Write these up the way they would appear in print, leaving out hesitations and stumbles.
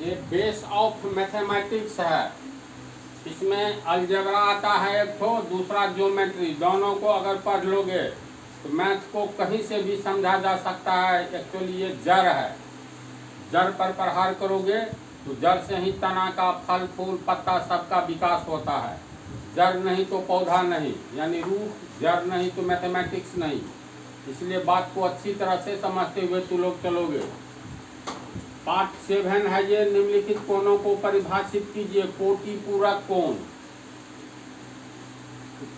ये base of mathematics है। इसमें अलजेब्रा आता है एक तो, दूसरा ज्योमेट्री। दोनों को अगर पढ़ लोगे तो मैथ को कहीं से भी समझा जा सकता है। एक्चुअली ये जड़ है, जड़ पर प्रहार करोगे तो जड़ से ही तना का, फल फूल पत्ता सबका विकास होता है। जड़ नहीं तो पौधा नहीं, यानी रूट। जड़ नहीं तो मैथमेटिक्स नहीं। इसलिए बात को अच्छी तरह से समझते हुए तू लोग चलोगे। पार्ट 7 है ये, निम्नलिखित कोणों को परिभाषित कीजिए। कोटि पूरक कोण।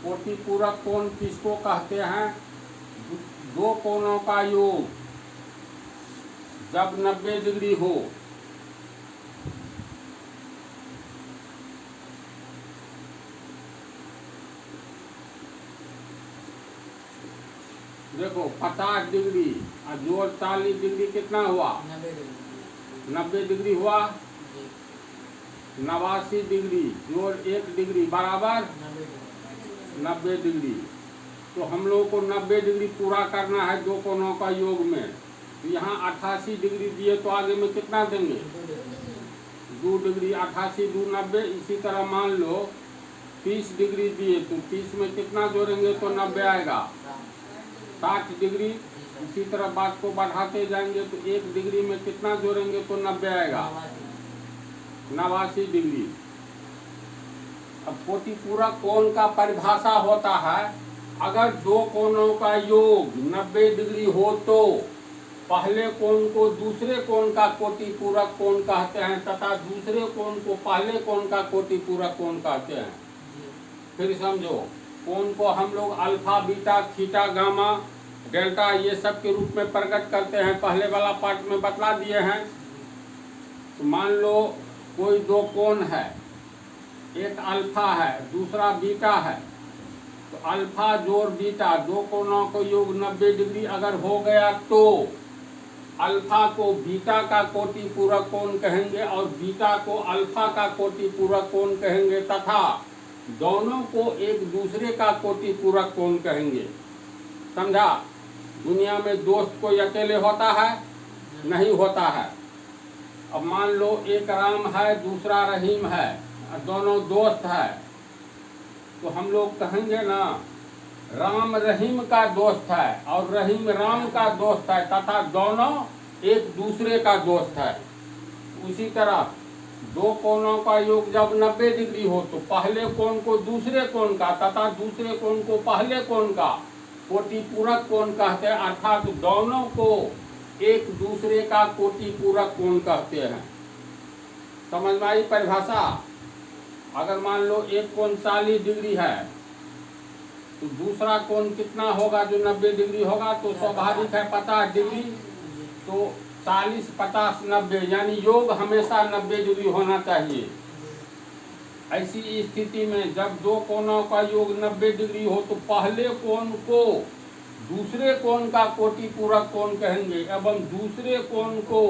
कोटि पूरक कोण किसको कहते हैं? दो कोणों का योग जब 90 डिग्री हो। देखो 50 डिग्री और जोड़ 40 डिग्री कितना हुआ? 90 डिग्री हुआ। 89 डिग्री जोड़ 1 डिग्री बराबर 90 डिग्री। तो हम लोग को 90 डिग्री पूरा करना है दो कोणों का योग में। तो यहाँ 88 डिग्री दिए तो आगे में कितना देंगे? 2 डिग्री। 88 2 90। इसी तरह मान लो 30 डिग्री दिए तो 30 में कितना जोड़ेंगे तो 90 आएगा? 60 डिग्री। इसी तरह बात को बढ़ाते जाएंगे तो 1 डिग्री में कितना जोड़ेंगे तो 90 आएगा? 89 डिग्री। अब कोटि पूरक कोण का परिभाषा होता है, अगर दो कोणों का योग 90 डिग्री हो तो पहले कोण को दूसरे कोण का कोटि पूरक कोण कहते हैं तथा दूसरे कोण को पहले कोण का कोटि पूरक कोण कहते हैं। फिर समझो, कोण को हम लोग alpha, beta, theta, gamma, delta ये सब के रूप में प्रकट करते हैं। पहले वाला पार्ट में बतला दिए हैं। तो मान लो कोई दो कोण है, एक अल्फा है दूसरा बीटा है। तो अल्फा जोड़ बीटा, दो कोणों को योग 90 डिग्री अगर हो गया तो अल्फा को बीटा का कोटि पूरक कोण कहेंगे और बीटा को अल्फा का कोटि पूरक कोण कहेंगे तथा दोनों को एक दूसरे का कोटि पूरक कोण कहेंगे। समझा? दुनिया में दोस्त कोई अकेले होता है? नहीं होता है। अब मान लो एक राम है दूसरा रहीम है, दोनों दोस्त है, तो हम लोग कहेंगे ना राम रहीम का दोस्त है और रहीम राम का दोस्त है तथा दोनों एक दूसरे का दोस्त है। उसी तरह दो कोणों का योग जब 90 डिग्री हो तो पहले कोण को दूसरे कोण का तथा दूसरे कोण को पहले कोण का कोटि पूरक कोण कहते हैं, अर्थात दोनों को एक दूसरे का कोटि पूरक कोण कहते हैं। समझ में आई परिभाषा? अगर मान लो एक कोण 40 डिग्री है तो दूसरा कोण कितना होगा जो 90 डिग्री होगा? तो स्वाभाविक है 50 डिग्री। तो 40 50 90 यानी योग हमेशा 90 डिग्री होना चाहिए। ऐसी स्थिति में जब दो कोणों का योग 90 डिग्री हो तो पहले कोण को दूसरे कोण का कोटि पूरक कोण कहेंगे एवं दूसरे कोण को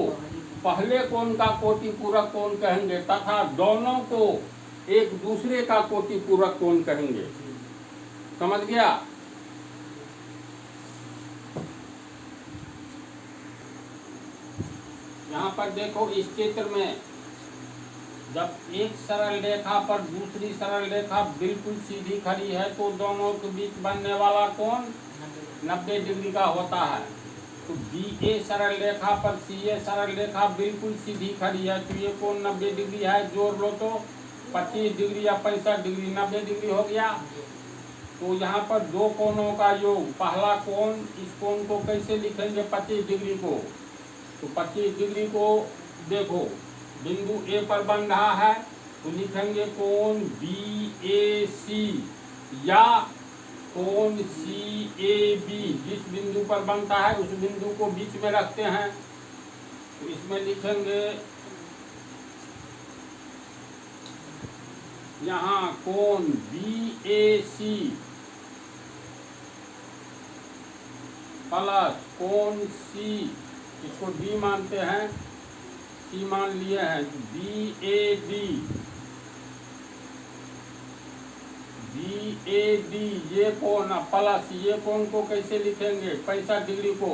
पहले कोण का कोटि पूरक कोण कहेंगे तथा दोनों को एक दूसरे का कोटि पूरक कोण कहेंगे। समझ गया? यहाँ पर देखो इस चित्र में जब एक सरल रेखा पर दूसरी सरल रेखा बिल्कुल सीधी खड़ी है तो दोनों के बीच बनने वाला कोण 90 डिग्री का होता है। तो BA सरल रेखा पर CA सरल रेखा बिल्कुल सीधी खड़ी है तो ये कोण 90 डिग्री है। जोड़ लो तो 25 डिग्री या 65 डिग्री, 90 डिग्री हो गया। तो यहाँ पर दो कोणों का योग, पहला कोण, इस कोण को कैसे लिखेंगे 25 डिग्री को? तो 25 डिग्री को देखो बिंदु A पर बन रहा है तो लिखेंगे कोण BAC या कोण CAB। जिस बिंदु पर बनता है उस बिंदु को बीच में रखते हैं। तो इसमें लिखेंगे यहाँ कोण BAC प्लस कोण C, इसको D मानते हैं, C मान लिए हैं, BAD ये कोण प्लस ये कोण को कैसे लिखेंगे 65 डिग्री को?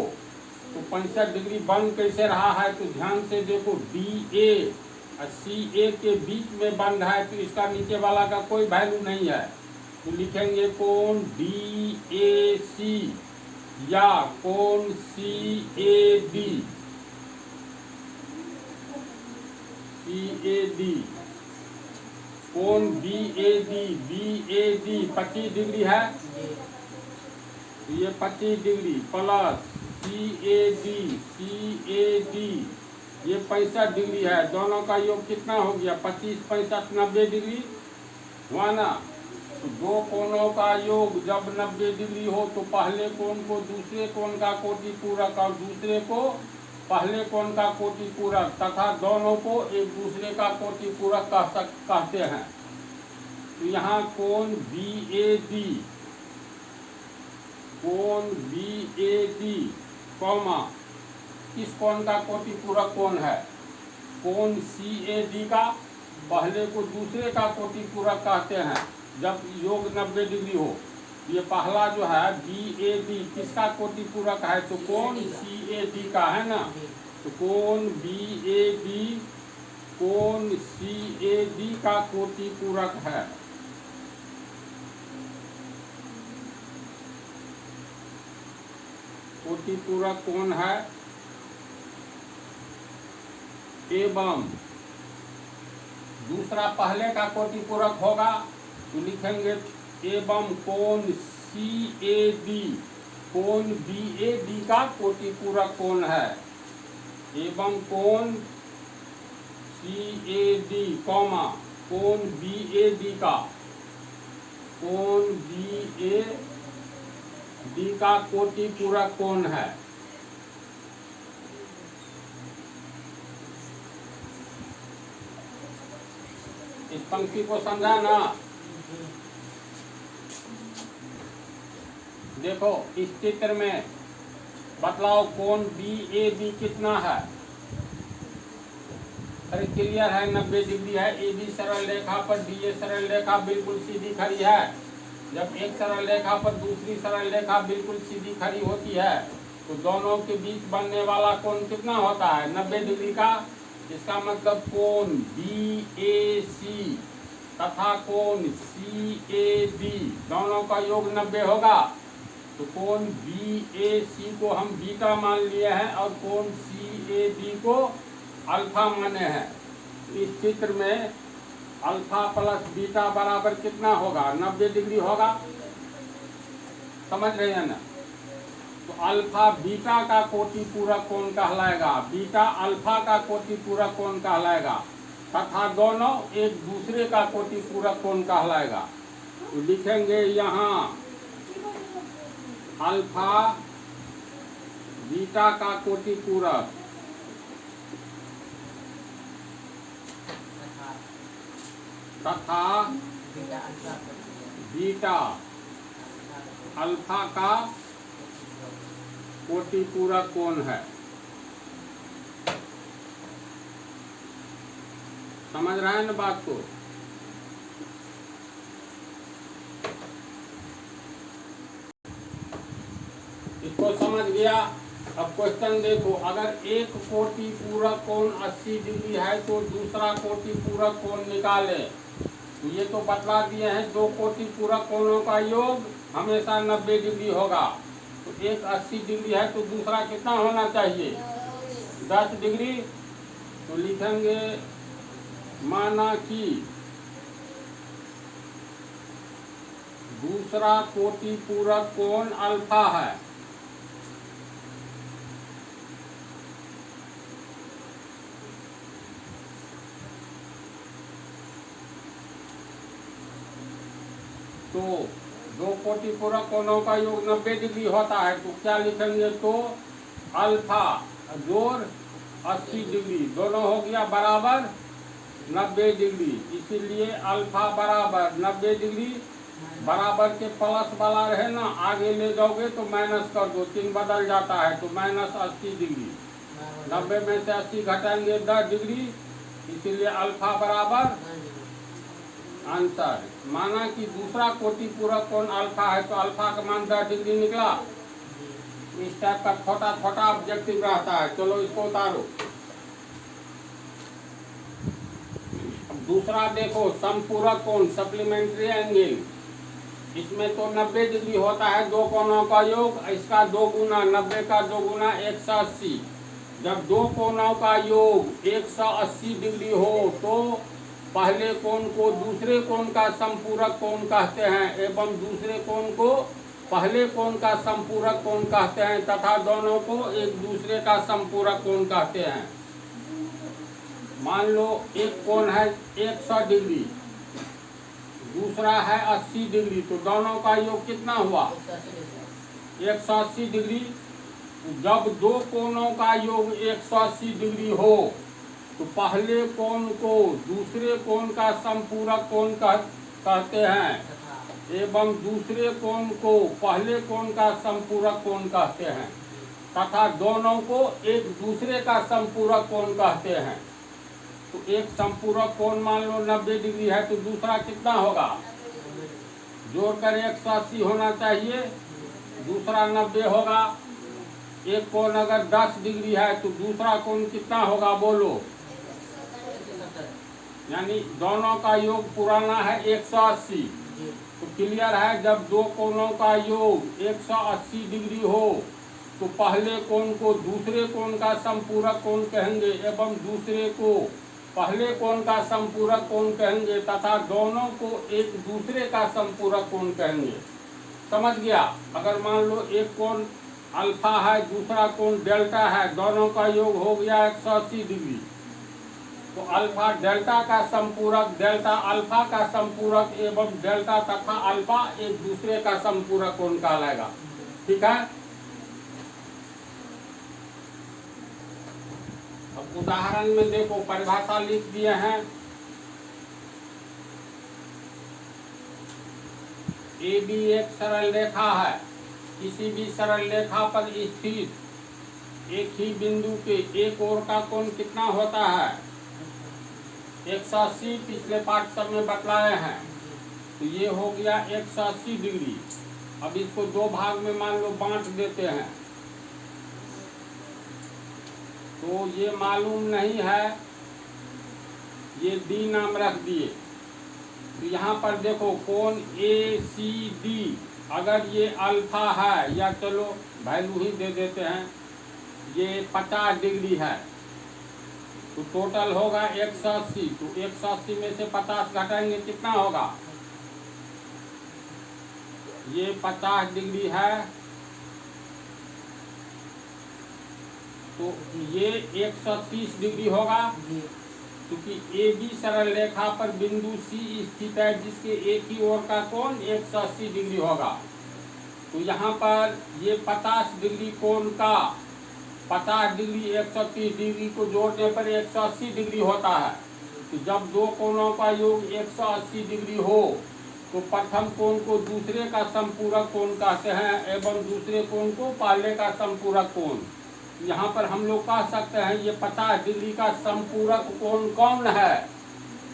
तो 65 डिग्री बन कैसे रहा है तो ध्यान से देखो, DA सी ए के बीच में बंद है तो इसका नीचे वाला का कोई वैल्यू नहीं है, तो लिखेंगे कोण डी ए सी या कोण C A D, C A D, कोण बी ए डी 25 डिग्री है, तो ये 25 degree plus C A D ये 65 डिग्री है, दोनों का योग कितना हो गया 25 65 90 डिग्री हुआ ना। तो दो कोणों का योग जब 90 डिग्री हो तो पहले कोण को दूसरे कोण का कोटि पूरक और दूसरे को पहले कोण का कोटि पूरक तथा दोनों को एक दूसरे का कोटि पूरक कहते हैं। तो यहाँ कोण बी ए डी कॉमा किस कोण का कोटि पूरक कोण है, कोण सी ए डी का पहले को दूसरे का कोटि पूरक कहते हैं जब योग 90 डिग्री हो। ये पहला जो है बी ए डी किसका कोटि पूरक है, तो कोण सी ए डी का है ना, तो कोण बी ए डी कोण सी ए डी का कोटि पूरक है। कोटि पूरक कोण है एवं दूसरा पहले का कोटि पूरक होगा तो लिखेंगे एवं कोण सी ए डी कोण बी ए डी का कोटि पूरक कोण है, एवं कोण सी ए डी कॉमा कोण बी ए डी का कोण बी ए डी का कोटि पूरक कोण है। इस पंक्ति को समझा ना। देखो इस चित्र में बतलाओ कोण बी ए बी कितना है, अरे क्लियर है 90 डिग्री है, ए बी सरल रेखा पर डी ए सरल रेखा बिल्कुल सीधी खड़ी है। जब एक सरल रेखा पर दूसरी सरल रेखा बिल्कुल सीधी खड़ी होती है तो दोनों के बीच बनने वाला कोण कितना होता है 90 डिग्री का। इसका मतलब कोण बी ए सी तथा कोण सी ए डी दोनों का योग 90 होगा। तो कोण बी ए सी को हम बीटा मान लिए हैं और कोण सी ए डी को अल्फा माने हैं। इस चित्र में अल्फा प्लस बीटा बराबर कितना होगा 90 डिग्री होगा, समझ रहे हैं ना। तो अल्फा बीटा का कोटि पूरक कोण कहलाएगा, बीटा अल्फा का कोटि पूरक कोण कहलाएगा तथा दोनों एक दूसरे का कोटि पूरक कोण कहलाएगा। तो लिखेंगे यहाँ अल्फा बीटा का कोटि पूरक तथा बीटा अल्फा का कोटि पूरक कोण है। समझ रहे हैं ना बात को। इसको समझ गया। अब क्वेश्चन देखो, अगर एक कोटि पूरक कोण 80 डिग्री है तो दूसरा कोटि पूरक कोण निकाले। तो ये तो बतला दिए हैं दो कोटि पूरक कोणों का योग हमेशा 90 डिग्री होगा। तो एक 80 डिग्री है तो दूसरा कितना होना चाहिए 10 डिग्री। तो लिखेंगे माना कि दूसरा कोटि पूरक कोण अल्फा है, तो दो कोटि पूरक कोणों का योग 90 डिग्री होता है। तो क्या लिखेंगे, तो अल्फा जोड़ 80 डिग्री दोनों हो गया बराबर 90 डिग्री। इसीलिए अल्फा बराबर 90 डिग्री बराबर के प्लस वाला रहे ना, आगे ले जाओगे तो माइनस कर दो, चिन्ह बदल जाता है। तो माइनस 80 डिग्री, 90 में से 80 घटाएंगे 10 डिग्री, इसीलिए अल्फा बराबर आंसर। माना कि दूसरा कोटि पूरक कोण अल्फा है तो अल्फा का मान 10 डिग्री निकला। इस टाइप का छोटा छोटा ऑब्जेक्टिव रहता है। चलो इसको उतारो। दूसरा देखो संपूरक कोण सप्लीमेंट्री एंगल, इसमें तो 90 डिग्री होता है दो कोणों का योग, इसका 2 गुना 90 का 2 गुना 180। जब दो कोणों का योग 180 डिग्री हो तो पहले कोण को दूसरे कोण का संपूरक कोण कहते हैं एवं दूसरे कोण को पहले कोण का संपूरक कोण कहते हैं तथा दोनों को एक दूसरे का संपूरक कोण कहते हैं। मान लो एक कोण है 100 डिग्री, दूसरा है 80 डिग्री, तो दोनों का योग कितना हुआ 180 डिग्री। जब दो कोणों का योग 180 डिग्री हो तो पहले कोण को दूसरे कोण का संपूरक कोण कहते हैं एवं दूसरे कोण को पहले कोण का संपूरक कोण कहते हैं तथा दोनों को एक दूसरे का संपूरक कोण कहते हैं। तो एक संपूरक कोण मान लो 90 डिग्री है तो दूसरा कितना होगा, जोड़कर 180 होना चाहिए, दूसरा 90 होगा। एक कोण अगर 10 डिग्री है तो दूसरा कोण कितना होगा बोलो, यानी दोनों का योग पुराना है 180। तो क्लियर है, जब दो कोणों का योग 180 डिग्री हो तो पहले कोण को दूसरे कोण का संपूरक कोण कहेंगे एवं दूसरे को पहले कोण का संपूरक कोण कहेंगे तथा दोनों को एक दूसरे का संपूरक कोण कहेंगे। समझ गया। अगर मान लो एक कोण अल्फा है दूसरा कोण डेल्टा है, दोनों का योग हो गया 180 डिग्री, तो अल्फा डेल्टा का संपूरक डेल्टा अल्फा का संपूरक एवं डेल्टा तथा अल्फा एक दूसरे का संपूरक कोण कहलाएगा। ठीक है। अब उदाहरण में देखो परिभाषा लिख दिए हैं। ए बी एक सरल रेखा है, किसी भी सरल रेखा पर स्थित एक ही बिंदु के एक ओर का कोण कितना होता है 180, पिछले पाठ सब में बतलाए हैं। तो ये हो गया 180 डिग्री। अब इसको दो भाग में मान लो बांट देते हैं, तो ये मालूम नहीं है, ये डी नाम रख दिए। तो यहाँ पर देखो कोण ए सी डी, अगर ये अल्फा है या चलो वैल्यू ही दे देते हैं, ये 50 डिग्री है तो टोटल होगा 180। तो 180 में से 50 घटाएंगे कितना होगा, ये 50 डिग्री है तो ये 130 डिग्री होगा, क्योंकि ए बी सरल रेखा पर बिंदु सी स्थित है जिसके एक ही ओर का कोण 180 डिग्री होगा। तो यहाँ पर ये 50 डिग्री कोण का 50 डिग्री 130 डिग्री को जोड़ने पर 180 डिग्री होता है। तो जब दो कोणों का योग 180 डिग्री हो तो प्रथम कोण को दूसरे का संपूरक कोण कहते हैं एवं दूसरे कोण को पहले का संपूरक कोण। यहाँ पर हम लोग कह सकते हैं ये 50 डिग्री का संपूरक कोण कौन है,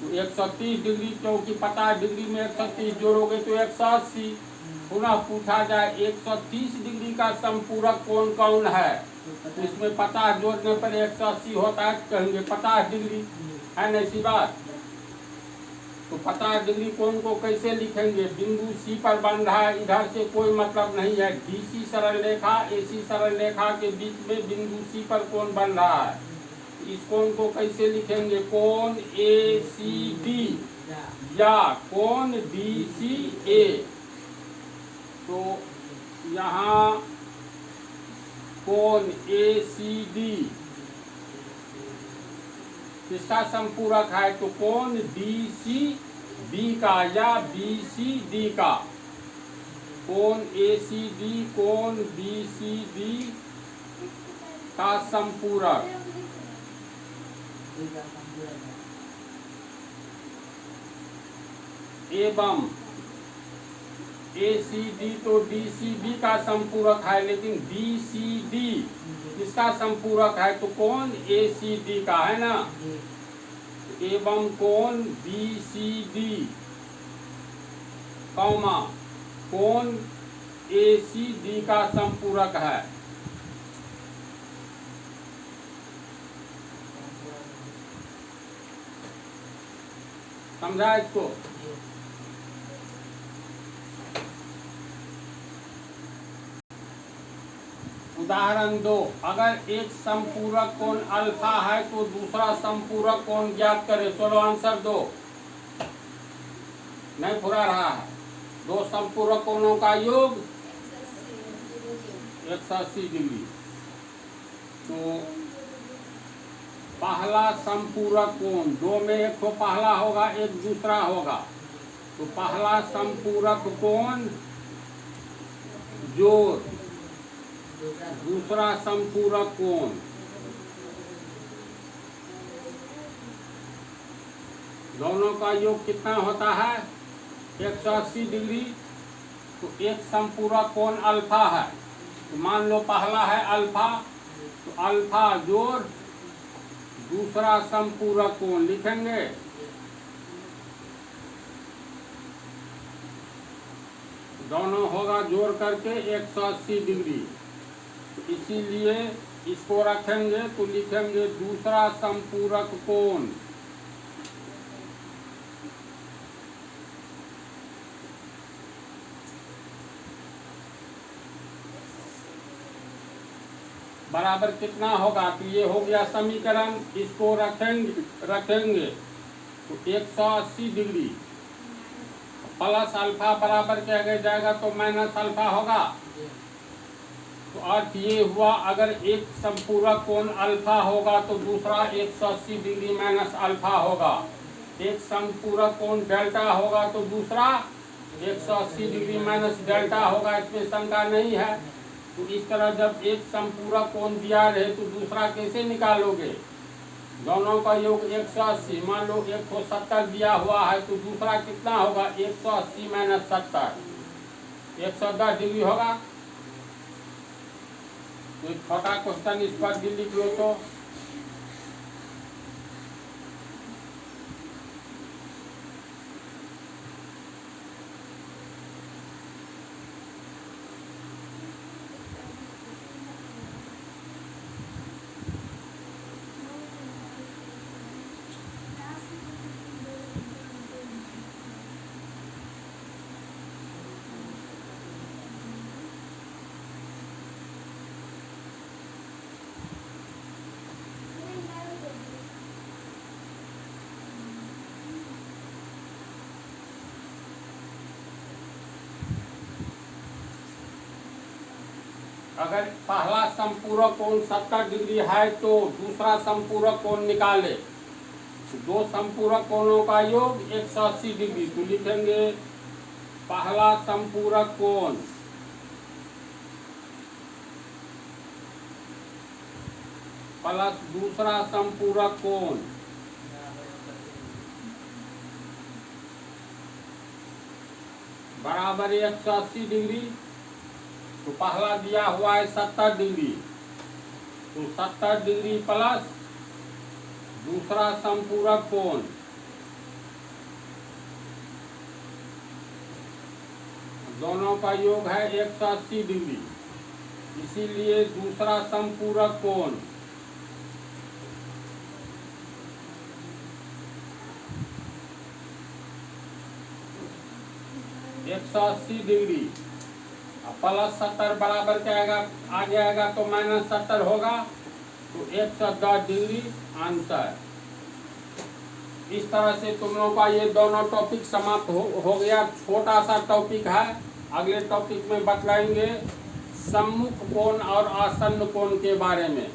तो 130 डिग्री, क्योंकि 50 डिग्री में 130 जोड़ोगे तो 180। पुनः पूछा जाए 130 डिग्री का संपूरक कोण कौन है, तो इसमें 50 जोड़ने पर 180 होता है, कहेंगे 50 डिग्री है ना, ऐसी बात। तो 50 डिग्री कोण को कैसे लिखेंगे, बिंदु सी पर बन रहा है, इधर से कोई मतलब नहीं है, डीसी सरल रेखा एसी सरल रेखा के बीच में बिंदु सी पर कोण बन रहा है। इस कोण को कैसे लिखेंगे, कोण ए सी डी या कोण डी सी ए। तो यहाँ कोण ए सी डी किसका संपूरक है, तो कोण डी सी बी का या बी सी डी का, कोण ए सी डी कोण बी सी डी का संपूरक। एवं ए सी डी तो डी सी बी का संपूरक है, लेकिन डी सी डी किसका संपूरक है, तो कोण ए सी डी का है ना। एवं कोण बी सी डी कौमा कोण ए सी डी का संपूरक है। समझा इसको? उदाहरण 2, अगर एक समपूरक कोण अल्फा है तो दूसरा समपूरक कोण ज्ञात करें। चलो आंसर दो, नहीं पूरा रहा है। दो समपूरक कोणों का योग 180 डिग्री। तो पहला समपूरक कोण, दो में एक तो पहला होगा, एक दूसरा होगा। तो पहला समपूरक कोण जोड़ दूसरा समपूरक कोण, दोनों का योग कितना होता है? 180 डिग्री। तो एक समपूरक कोण अल्फा है, तो मान लो पहला है अल्फा, तो अल्फा जोड़ दूसरा समपूरक कोण लिखेंगे। दोनों होगा जोड़ करके 180 डिग्री। तो इसीलिए इसको रखेंगे तो लिखेंगे दूसरा समपूरक कोण बराबर कितना होगा? तो ये हो गया समीकरण। इसको रखेंगे तो 180 डिग्री प्लस अल्फा बराबर क्या जाएगा? तो माइनस अल्फा होगा। तो अर्थ ये हुआ, अगर एक समपूरक कोण अल्फा होगा तो दूसरा 180 डिग्री माइनस अल्फा होगा। एक समपूरक कोण डेल्टा होगा तो दूसरा 180 डिग्री माइनस डेल्टा होगा, इसमें शंका नहीं है। तो इस तरह जब एक समपूरक कोण दिया रहे तो दूसरा कैसे निकालोगे? दोनों का योग 180, मान लो 170 दिया हुआ है तो दूसरा कितना होगा? 180 माइनस 70, 110 डिग्री होगा। तो एक छोटा क्वेश्चन इस पर भी लिख लो तो अगर पहला समपूरक कोण 70 डिग्री है तो दूसरा समपूरक कोण निकाले। तो दो समपूरक कोणों का योग 180 डिग्री। तो लिखेंगे पहला समपूरक कोण प्लस दूसरा समपूरक कोण बराबर 180 डिग्री। तो पहला दिया हुआ है 70 डिग्री, तो 70 डिग्री प्लस दूसरा समपूरक कोण दोनों का योग है 180 डिग्री। इसीलिए दूसरा समपूरक कोण एक 180 डिग्री प्लस 70 बराबर क्या आएगा? आ जाएगा तो माइनस 70 होगा। तो 110 डिग्री आंसर। इस तरह से तुम लोगों का ये दोनों टॉपिक समाप्त हो गया। छोटा सा टॉपिक है, अगले टॉपिक में बतलाएंगे सम्मुख कोण और आसन्न कोण के बारे में।